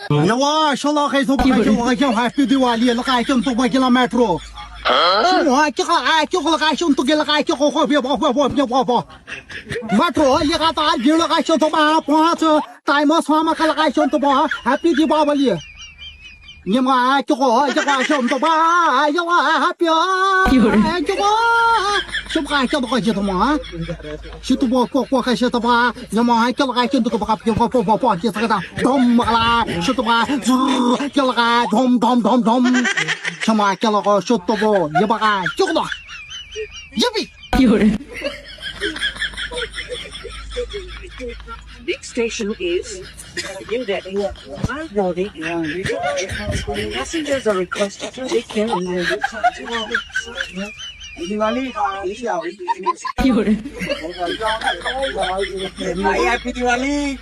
我小老孩从白熊，我想还非得往里，那还想多过去了买着。我这个哎，这个还想多给了还这个别跑，买着一个大鱼了还想多把把这大毛穿嘛，看了还想多把，还必须把我里。你们哎，这个想多把，哎呀我还别，哎这个。什么还叫的还叫的嘛？是多过还是多吧？要么还叫了还叫的个吧？别跑，这个的，咚嘛啦，是多吧？叫了还咚，什么叫了个是多不？一把还叫的，一比。有人。 Next station is New Delhi. Passengers are requested to take care of their 有人。Happy Diwali!